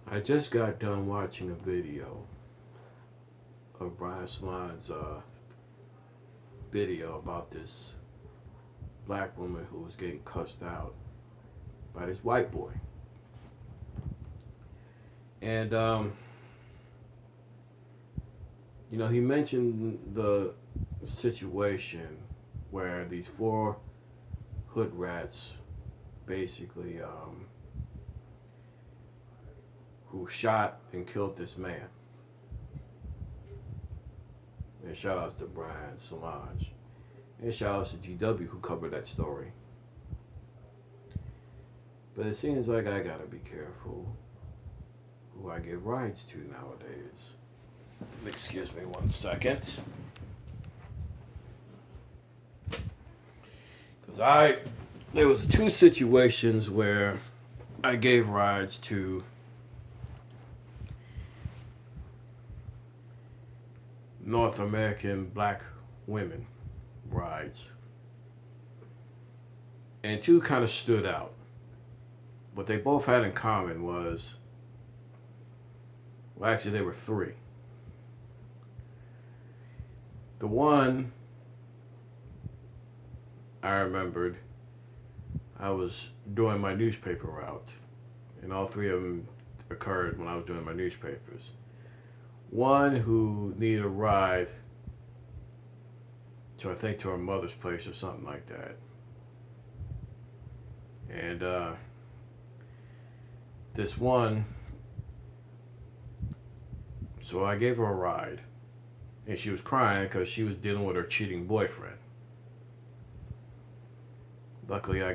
I just got done watching a video of Brian Salon's video about this black woman who was getting cussed out by this white boy. And, he mentioned the situation where these four hood rats basically who shot and killed this man. And shout outs to Brian Solange. And shout outs to GW who covered that story. But it seems like I gotta be careful who I give rides to nowadays. Excuse me 1 second. There was two situations where I gave rides to North American black women rides. And two kind of stood out. What they both had in common was, well, actually, there were three. The one I remembered, I was doing my newspaper route, and all three of them occurred when I was doing my newspapers. One who needed a ride to, I think, to her mother's place or something like that. And this one, so I gave her a ride, and she was crying because she was dealing with her cheating boyfriend. Luckily, I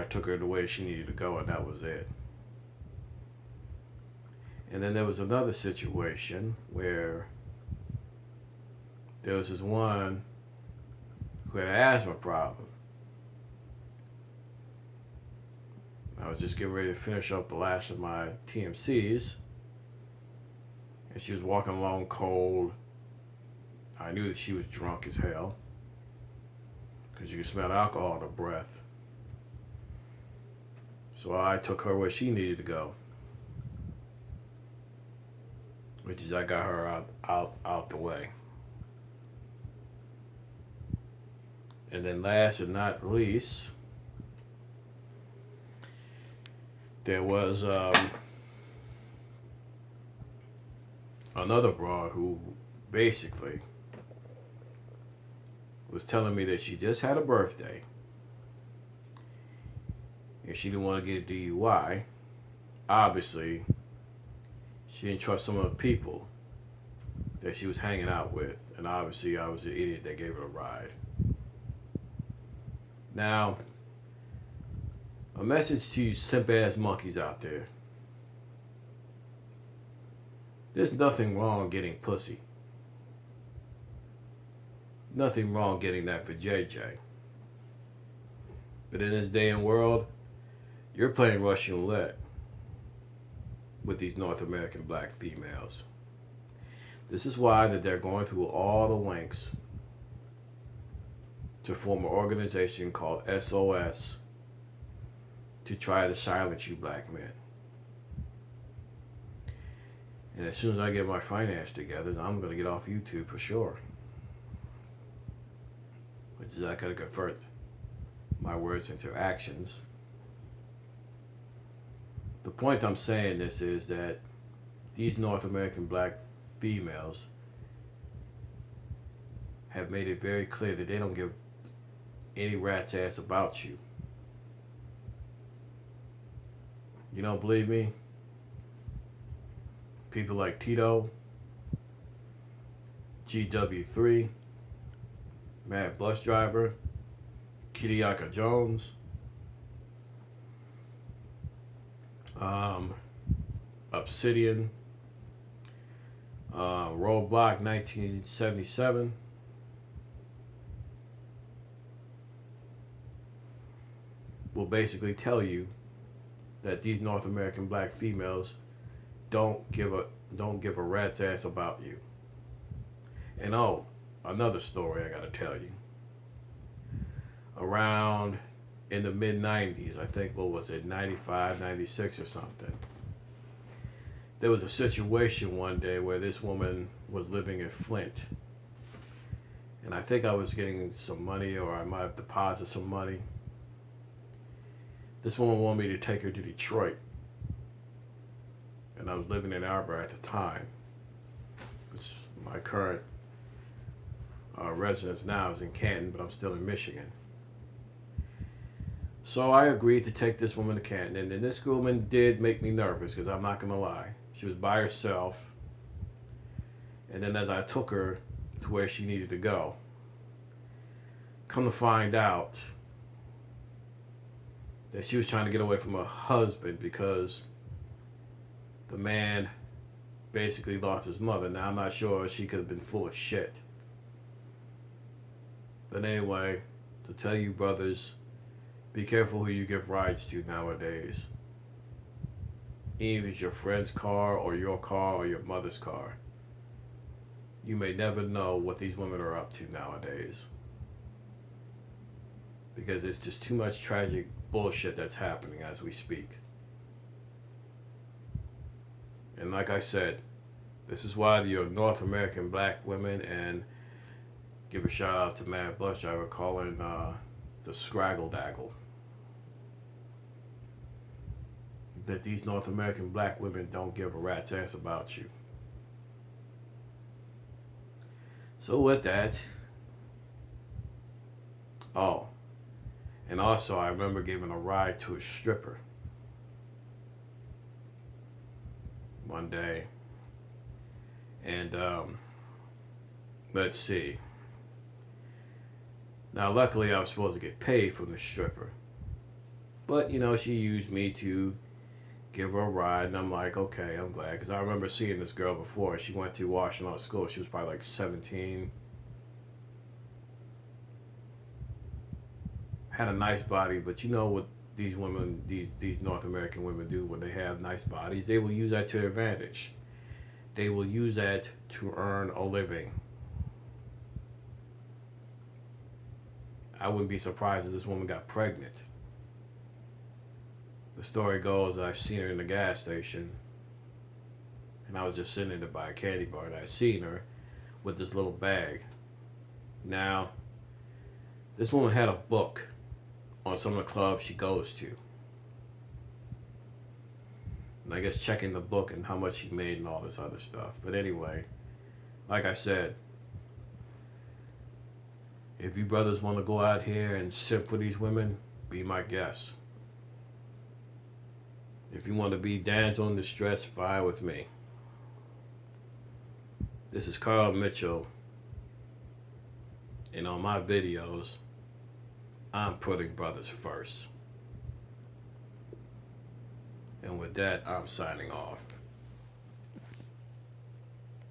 took her the way she needed to go, and that was it. And then there was another situation where there was this one who had an asthma problem. I was just getting ready to finish up the last of my TMCs, and she was walking along cold. I knew that she was drunk as hell because you could smell alcohol in her breath. So I took her where she needed to go, which is I got her out the way. And then last but not least, there was another broad who basically was telling me that she just had a birthday and she didn't want to get a DUI. Obviously, she didn't trust some of the people that she was hanging out with, and obviously I was the idiot that gave her a ride. Now, a message to you simp ass monkeys out there. There's nothing wrong getting pussy. Nothing wrong getting that for JJ. But in this day and world, you're playing Russian roulette with these North American black females. This is why that they're going through all the lengths to form an organization called SOS to try to silence you black men. And as soon as I get my finance together, I'm going to get off YouTube for sure. Which is I got to convert my words into actions. The point I'm saying this is that these North American black females have made it very clear that they don't give any rat's ass about you. You don't believe me? People like Tito, GW3, Mad Bus Driver, Kiriaka Jones, Obsidian, Roadblock 1977. Will basically tell you that these North American black females don't give a rat's ass about you. And another story I gotta tell you. Around in the mid 90s. I think, what was it, 95, 96 or something. There was a situation one day where this woman was living in Flint. And I think I was getting some money, or I might have deposited some money. This woman wanted me to take her to Detroit. And I was living in Arbor at the time. Which my current residence now is in Canton, but I'm still in Michigan. So I agreed to take this woman to Canton. And then this woman did make me nervous, because I'm not going to lie. She was by herself. And then as I took her to where she needed to go, come to find out that she was trying to get away from her husband because the man basically lost his mother. Now, I'm not sure, she could have been full of shit. But anyway, to tell you brothers, be careful who you give rides to nowadays. Even if it's your friend's car or your mother's car. You may never know what these women are up to nowadays. Because it's just too much tragic bullshit that's happening as we speak. And like I said, this is why the North American black women, and give a shout out to Mad Bus Driver calling the Scraggle Daggle, that these North American black women don't give a rat's ass about you. So with that, oh, and also I remember giving a ride to a stripper one day, and let's see. Now luckily I was supposed to get paid from the stripper, but you know, she used me to give her a ride, and I'm like, okay, I'm glad, because I remember seeing this girl before. She went to Washington School. She was probably like 17. Had a nice body, but you know what these women, these North American women do when they have nice bodies? They will use that to their advantage. They will use that to earn a living. I wouldn't be surprised if this woman got pregnant. The story goes, I seen her in the gas station, and I was just sitting there to buy a candy bar, and I seen her with this little bag. Now, this woman had a book on some of the clubs she goes to. And I guess checking the book and how much she made and all this other stuff. But anyway, like I said, if you brothers want to go out here and simp for these women, be my guest. If you want to be damsel in distress, fire with me. This is Carl Mitchell, and on my videos, I'm putting brothers first. And with that, I'm signing off.